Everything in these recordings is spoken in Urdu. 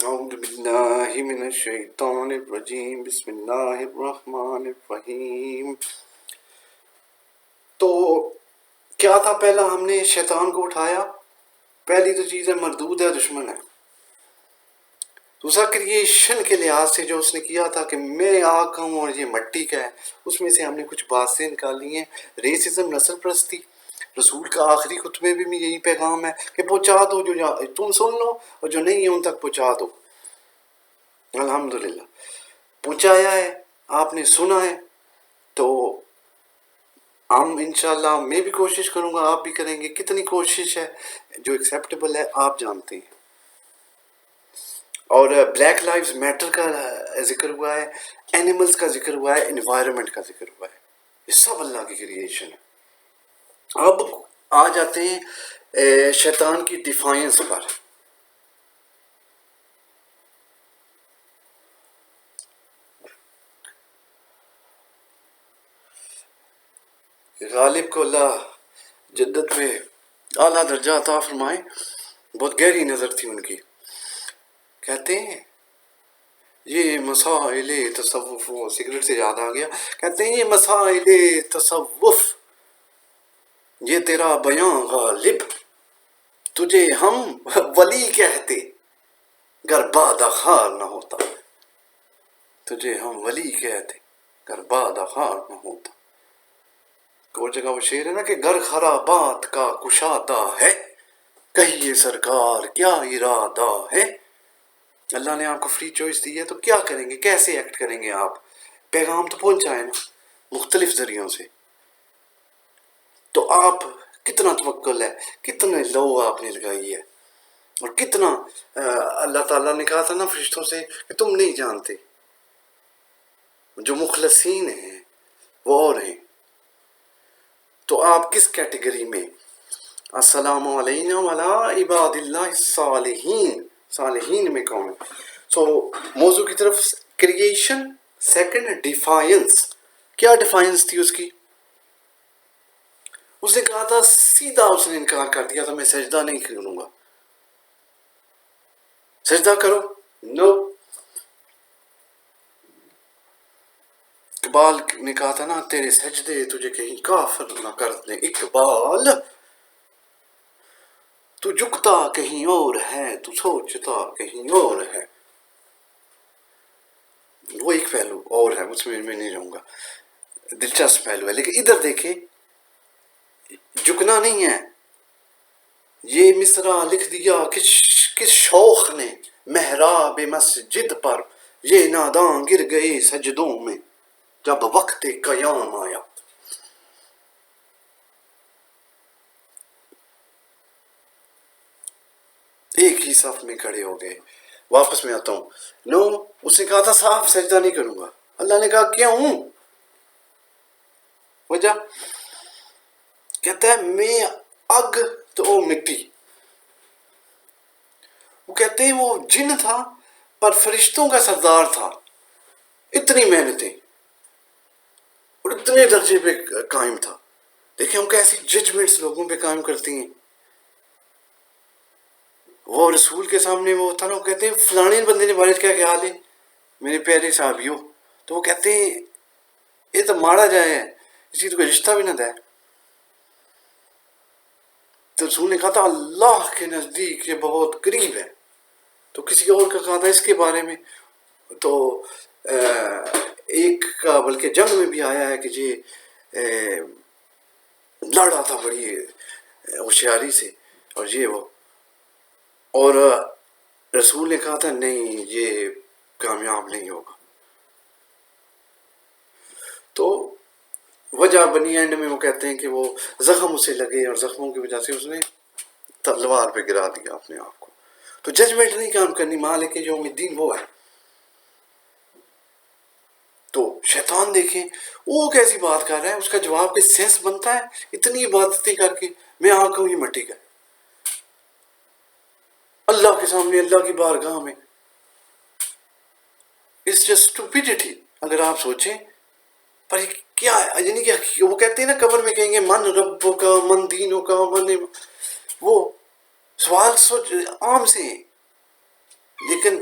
اعوذ باللہ من الشیطان الرجیم بسم اللہ الرحمن الرحیم۔ تو کیا تھا؟ پہلا ہم نے شیطان کو اٹھایا، پہلی تو چیز ہے مردود ہے، دشمن ہے۔ دوسرا کریشن کے لحاظ سے جو اس نے کیا تھا کہ میں آگ کا ہوں اور یہ مٹی کا ہے، اس میں سے ہم نے کچھ باتیں نکالی ہیں۔ ریسزم، نسل پرستی، رسول کا آخری خطبے بھی یہی پیغام ہے کہ پہنچا دو، جو تم سن لو اور جو نہیں ہے ان تک پہنچا دو۔ الحمدللہ پہنچایا ہے، آپ نے سنا ہے، تو ہم انشاءاللہ میں بھی کوشش کروں گا، آپ بھی کریں گے۔ کتنی کوشش ہے جو ایکسیپٹیبل ہے آپ جانتے ہیں۔ اور بلیک لائفز میٹر کا ذکر ہوا ہے، اینیملز کا ذکر ہوا ہے، انوائرمنٹ کا ذکر ہوا ہے، یہ سب اللہ کی کریشن ہے۔ اب آ جاتے ہیں شیطان کی ڈیفائنس پر۔ غالب کو اللہ جدت میں اعلیٰ درجہ عطا فرمائے، بہت گہری نظر تھی ان کی۔ کہتے ہیں یہ مسائل تصوف، وہ سگریٹ سے یاد آ گیا، کہتے ہیں یہ مسائل تصوف، یہ تیرا بیان غالب، تجھے ہم ولی کہتے گر بادخار نہ ہوتا، تجھے ہم ولی کہتے گر بادخار نہ ہوتا۔ اور جگہ وہ شعر ہے نا کہ گر خرابات کا کشادہ ہے، کہیے سرکار کیا ارادہ ہے۔ اللہ نے آپ کو فری چوائس دی ہے، تو کیا کریں گے، کیسے ایکٹ کریں گے آپ؟ پیغام تو پہنچائے نا مختلف ذریعوں سے۔ تو آپ کتنا توکل ہے، کتنے لو آپ نے لگائی ہے، اور کتنا اللہ تعالیٰ نے کہا تھا نا فرشتوں سے کہ تم نہیں جانتے، جو مخلصین ہیں وہ اور ہیں۔ تو آپ کس کیٹیگری میں؟ السلام علینا وعلی عباد اللہ الصالحین، صالحین میں کون ہے؟ سو موضوع کی طرف، کریشن، سیکنڈ ڈیفائنس۔ کیا ڈیفائنس تھی اس کی؟ اس نے کہا تھا، سیدھا اس نے انکار کر دیا تھا، میں سجدہ نہیں کروں گا۔ سجدہ کرو، نو۔ اقبال نے کہا تھا نا، تیرے سجدے تجھے کہیں کافر نہ کر دیں اقبال، تو جھکتا کہیں اور ہے، تو سوچتا کہیں اور ہے۔ وہ ایک پہلو اور ہے، اس میں نہیں رہوں گا، دلچسپ پہلو ہے۔ لیکن ادھر دیکھیں، جھکنا نہیں ہے۔ یہ مصرع لکھ دیا کس شوخ نے محراب مسجد پر، یہ ناداں گر گئے سجدوں میں جب وقت قیام آیا۔ ایک ہی صف میں کھڑے ہو گئے۔ واپس میں آتا ہوں۔ نو، اس نے کہا تھا صاف سجدہ نہیں کروں گا۔ اللہ نے کہا کیوں؟ وجہ کہتا ہے میں اگ تو مٹی۔ وہ کہتے ہیں وہ جن تھا پر فرشتوں کا سردار تھا، اتنی محنتیں اور اتنے درجے پہ قائم تھا۔ دیکھیں ہم کیسی ججمنٹس لوگوں پہ قائم کرتی ہیں۔ وہ رسول کے سامنے وہ تھا نا، وہ کہتے ہیں فلانے بندے نے بارش کیا خیال ہے میرے پیارے صحابیوں، تو وہ کہتے ہیں یہ تو مارا جائے، اس کی تو کوئی رشتہ بھی نہ دے۔ تو رسول نے کہا تھا اللہ کے نزدیک یہ بہت قریب ہے۔ تو کسی اور کا کہا تھا اس کے بارے میں، تو ایک کا بلکہ جنگ میں بھی آیا ہے کہ یہ لڑا تھا بڑی ہوشیاری سے، اور یہ وہ، اور رسول نے کہا تھا نہیں یہ کامیاب نہیں ہوگا۔ تو وجہ بنی اینڈ میں وہ کہتے ہیں کہ وہ زخم اسے لگے اور زخموں کی وجہ سے اس نے تلوار پہ گرا دیا اپنے آپ کو۔ تو ججمنٹ نہیں کام کرنی، مالک یوم الدین وہ ہے۔ تو شیطان دیکھیں وہ کیسی بات کر رہا ہے، اس کا جواب کوئی سینس بنتا ہے؟ اتنی عبادتیں کر کے میں آقا ہوں یہ مٹی کا، اللہ کے سامنے، اللہ کی بارگاہ میں، it's just stupidity اگر آپ سوچیں۔ پر کیا ہے، یعنی کہ وہ کہتے ہیں نا قبر میں کہیں گے من ربوں کا، من دینوں کا، وہ سوال سوچ عام سے ہیں، لیکن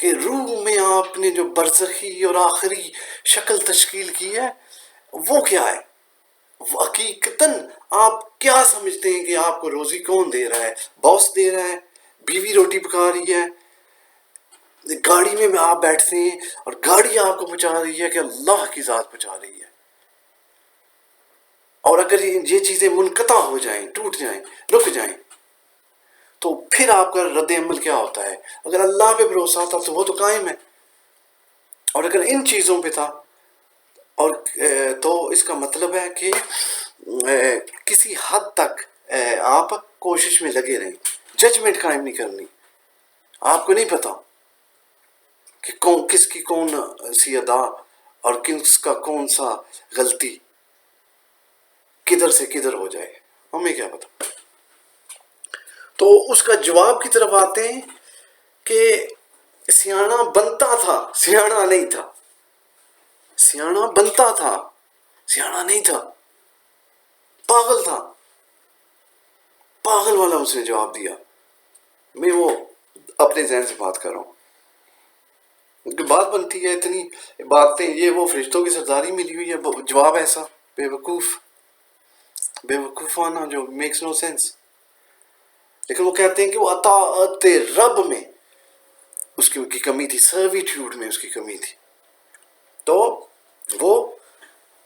کہ روح میں آپ نے جو برزخی اور آخری شکل تشکیل کی ہے وہ کیا ہے؟ وہ حقیقتاً آپ کیا سمجھتے ہیں کہ آپ کو روزی کون دے رہا ہے؟ باس دے رہا ہے؟ بیوی روٹی پکا رہی ہے؟ گاڑی میں آپ بیٹھتے ہیں اور گاڑی آپ کو پہنچا رہی ہے کہ اللہ کی ذات پہنچا رہی ہے؟ اور اگر یہ چیزیں منقطع ہو جائیں، ٹوٹ جائیں، رک جائیں، تو پھر آپ کا رد عمل کیا ہوتا ہے؟ اگر اللہ پہ بھروسہ تھا تو وہ تو قائم ہے، اور اگر ان چیزوں پہ تھا اور تو اس کا مطلب ہے کہ کسی حد تک آپ کوشش میں لگے رہیں، ججمنٹ قائم نہیں کرنی. آپ کو نہیں پتا کہ کس کی کون سی ادا اور کس کا کون سا غلطی کدھر سے کدھر ہو جائے، ہمیں کیا پتا. تو اس کا جواب کی طرف آتے ہیں کہ سیاںا بنتا تھا، سیاںا نہیں تھا. سیاںا بنتا تھا، سیاںا نہیں تھا، پاگل تھا. پاگل والا اس نے جواب دیا. میں وہ اپنے ذہن سے بات کر رہا ہوں، کیونکہ بات بنتی ہے اتنی باتیں، یہ وہ فرشتوں کی سرداری ملی ہوئی ہے، جواب ایسا بے وقوفانہ جو میکس نو سینس. لیکن وہ کہتے ہیں کہ وہ اطاعت رب میں اس کی کمی تھی، سرویٹیوڈ میں اس کی کمی تھی. تو وہ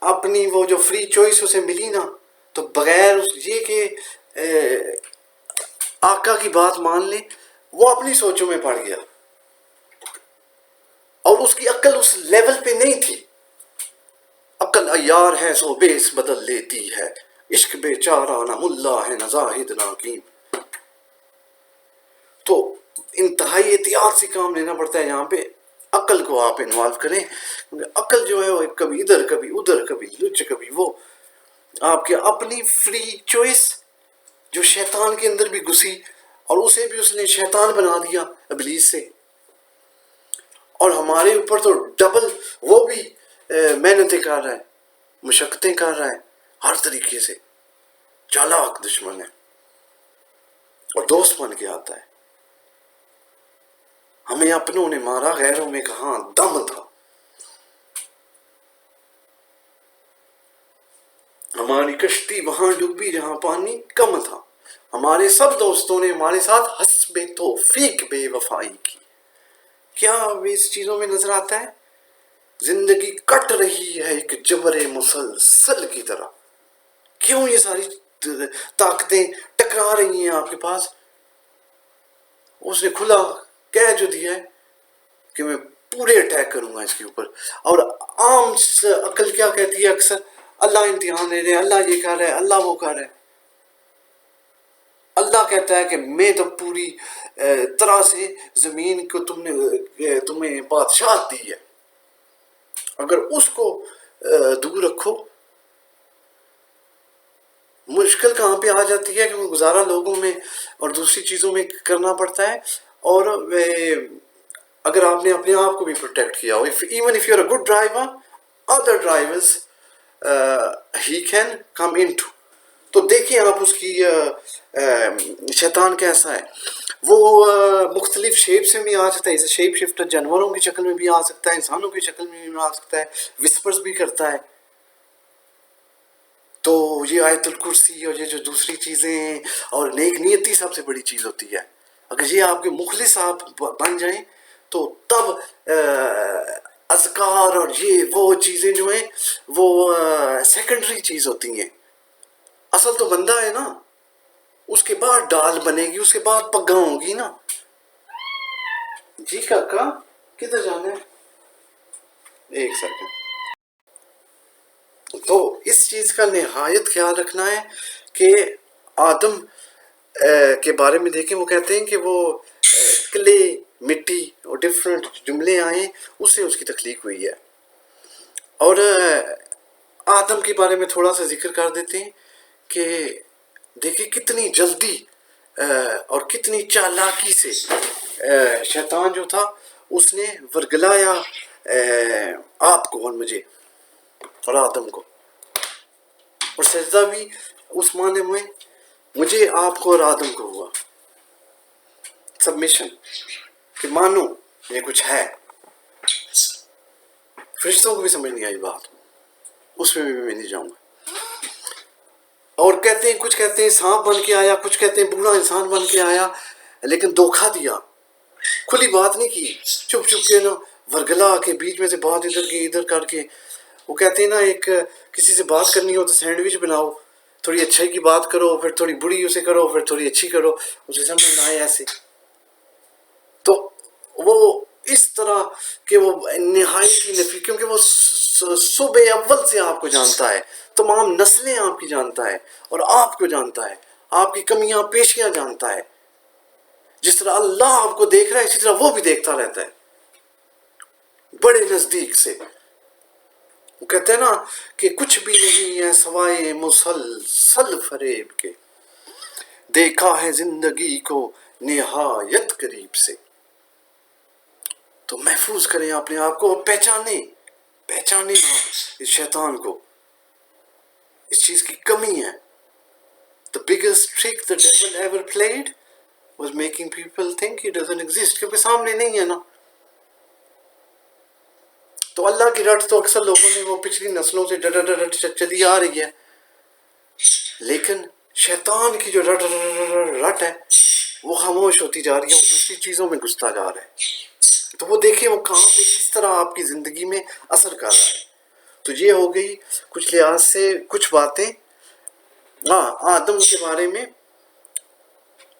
اپنی وہ جو فری چوائس اسے ملی نا، تو بغیر یہ کہ آقا کی بات مان لیں، وہ اپنی سوچوں میں پڑ گیا اور اس کی عقل اس لیول پہ نہیں تھی. عقل عیار ہے سو بیس بدل لیتی ہے، عشق بے چارہ نہ ملا ہے نہ زاہد نہ حکیم. تو انتہائی احتیاط سے کام لینا پڑتا ہے یہاں پہ. عقل کو آپ انوالو کریں، کیونکہ عقل جو ہے وہ کبھی ادھر کبھی ادھر، کبھی لچ کبھی وہ. آپ کے اپنی فری چوائس جو شیطان کے اندر بھی گھسی، اور اسے بھی اس نے شیطان بنا دیا ابلیس سے. اور ہمارے اوپر تو ڈبل وہ بھی محنتیں کر رہا ہے، مشقتیں کر رہا ہے، ہر طریقے سے چالاک دشمن ہے اور دوست بن کے آتا ہے. ہمیں اپنوں نے مارا، غیروں میں کہاں دم تھا. ہماری کشتی وہاں ڈوبی جہاں پانی کم تھا. ہمارے سب دوستوں نے ہمارے ساتھ حسب توفیق بے وفائی کی. کیا اس چیزوں میں نظر آتا ہے؟ زندگی کٹ رہی ہے ایک جبر مسلسل کی طرح. کیوں یہ ساری طاقتیں ٹکرا رہی ہیں آپ کے پاس؟ اس نے کھلا کہہ جو دیا ہے کہ میں پورے اٹیک کروں گا اس کے اوپر. اور عام عقل کیا کہتی ہے اکثر؟ اللہ امتحان لے رہے ہیں، اللہ یہ کر رہا ہے، اللہ وہ کر رہا ہے. اللہ کہتا ہے کہ میں تو پوری طرح سے زمین کو تمہیں بادشاہ دی ہے، اگر اس کو دور رکھو. مشکل کہاں پہ آ جاتی ہے کہ وہ گزارا لوگوں میں اور دوسری چیزوں میں کرنا پڑتا ہے. اور اگر آپ نے اپنے آپ کو بھی پروٹیکٹ کیا ہو، even if you are a good driver, other drivers ہی کین کم ان ٹو. تو دیکھیں آپ اس کی شیطان کیسا ہے. وہ مختلف شیپ سے بھی آ سکتا ہے، شیپ شفٹر، جانوروں کی شکل میں بھی آ سکتا ہے، انسانوں کی شکل میں بھی آ سکتا ہے، وسپرز بھی کرتا ہے. تو یہ آیت الکرسی اور یہ جو دوسری چیزیں ہیں، اور نیک نیتی سب سے بڑی چیز ہوتی ہے. اگر یہ آپ کے مخلص آپ بن جائیں تو تب اذکار اور یہ وہ چیزیں جو ہیں وہ سیکنڈری چیز ہوتی ہیں. اصل تو بندہ ہے نا، اس کے بعد ڈال بنے گی، اس کے بعد پگاں ہوگی نا. جی کاکا کدھر جانا ہے؟ ایک سیکنڈ. تو اس چیز کا نہایت خیال رکھنا ہے کہ آدم کے بارے میں دیکھیں، وہ کہتے ہیں کہ وہ کلے، مٹی اور ڈفرینٹ جملے آئیں، اس سے اس کی تخلیق ہوئی ہے. اور آدم کے بارے میں تھوڑا سا ذکر کر دیتے ہیں کہ دیکھیں کتنی جلدی اور کتنی چالاکی سے شیطان جو تھا اس نے ورگلایا آپ کو اور مجھے اور آدم کو. اور سجدہ بھی اس معنی میں مجھے آپ کو اور آدم کو ہوا سبمیشن کہ مانو یہ کچھ ہے. فرشتوں کو بھی سمجھ نہیں آئی بات، اس میں بھی میں نہیں جاؤں گا. اور کہتے ہیں کچھ کہتے ہیں سانپ بن کے آیا، کچھ کہتے ہیں بوڑھا انسان بن کے آیا، لیکن دھوکہ دیا، کھلی بات نہیں کی، چپ چپ کے نا ورگلا کے بیچ میں سے بات ادھر کی ادھر کر کے. وہ کہتے ہیں نا ایک کسی سے بات کرنی ہو تو سینڈوچ بناؤ، تھوڑی اچھائی کی بات کرو، پھر تھوڑی بری اسے کرو، پھر تھوڑی اچھی کرو، اسے سمجھ نہ آئے ایسے. تو وہ اس طرح کہ وہ نہایت نفی، کیونکہ وہ صبح اول سے آپ کو جانتا ہے، تمام نسلیں آپ کی جانتا ہے، اور آپ کو جانتا ہے، آپ کی کمیاں پیشیاں جانتا ہے. جس طرح اللہ آپ کو دیکھ رہا ہے اسی طرح وہ بھی دیکھتا رہتا ہے بڑے نزدیک سے. وہ کہتے ہیں نا کہ کچھ بھی نہیں ہے سوائے مسلسل فریب کے، دیکھا ہے زندگی کو نہایت قریب سے. تو محفوظ کریں اپنے آپ کو، پہچانیں اس شیطان کو، اس چیز کی کمی ہے. The biggest trick the devil ever played was making people think he doesn't exist، کیونکہ سامنے نہیں ہے نا. تو اللہ کی رٹ تو اکثر لوگوں نے وہ پچھلی نسلوں سے ڈٹ چلی آ رہی ہے، لیکن شیطان کی جو رٹ ہے وہ خاموش ہوتی جا رہی ہے، وہ دوسری چیزوں میں گھستا جا رہا ہے. تو وہ دیکھیں وہ کہاں پہ کس طرح آپ کی زندگی میں اثر کر رہا ہے. تو یہ ہو گئی کچھ لحاظ سے کچھ باتیں. ہاں آدم کے بارے میں،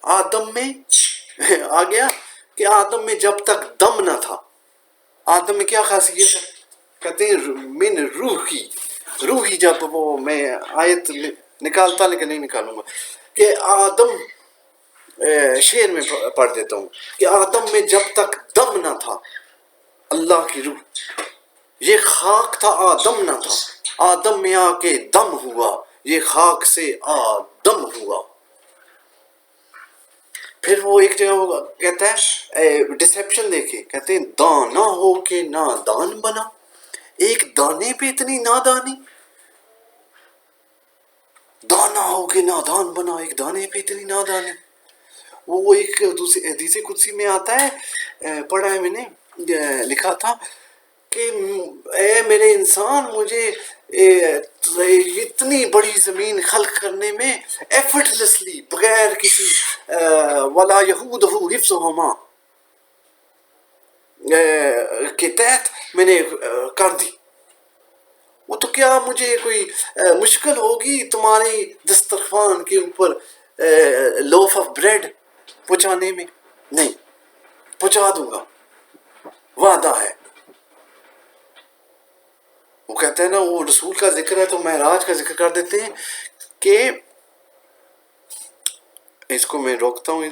آدم میں آ گیا کہ آدم میں جب تک دم نہ تھا، آدم میں کیا خاصیت ہے؟ کہتے ہیں من روحی جب وہ میں آیت نکالتا لیکن نہیں نکالوں گا کہ آدم شعر میں پڑھ دیتا ہوں کہ آدم میں جب تک دم نہ تھا اللہ کی روح، یہ خاک تھا آدم نہ تھا، آدم میں آ کے دم ہوا، یہ خاک سے آدم ہوا. پھر وہ ایک جگہ وہ کہتا ہے ڈسیپشن دیکھے، کہتے ہیں دانا ہو کے نادان بنا، ایک دانے پہ اتنی نادانی، دانا ہو کے نادان بنا، ایک دانے پہ اتنی نادانی. وہ ایک دوسری حدیث قدسی میں آتا ہے، پڑھا ہے میں نے، لکھا تھا کہ اے میرے انسان، مجھے اتنی بڑی زمین خلق کرنے میں ایفرٹلیسلی، بغیر کسی ولا یہودہ حفظہما کے تحت میں نے کر دی. وہ تو کیا مجھے کوئی مشکل ہوگی تمہاری دسترخوان کے اوپر لوف آف بریڈ پہنچانے میں؟ نہیں، پہنچا دوں گا، وعدہ ہے. وہ کہتے ہیں نا، وہ رسول کا ذکر ہے تو معراج کا ذکر کر دیتے ہیں کہ اس کو میں روکتا ہوں ادھر.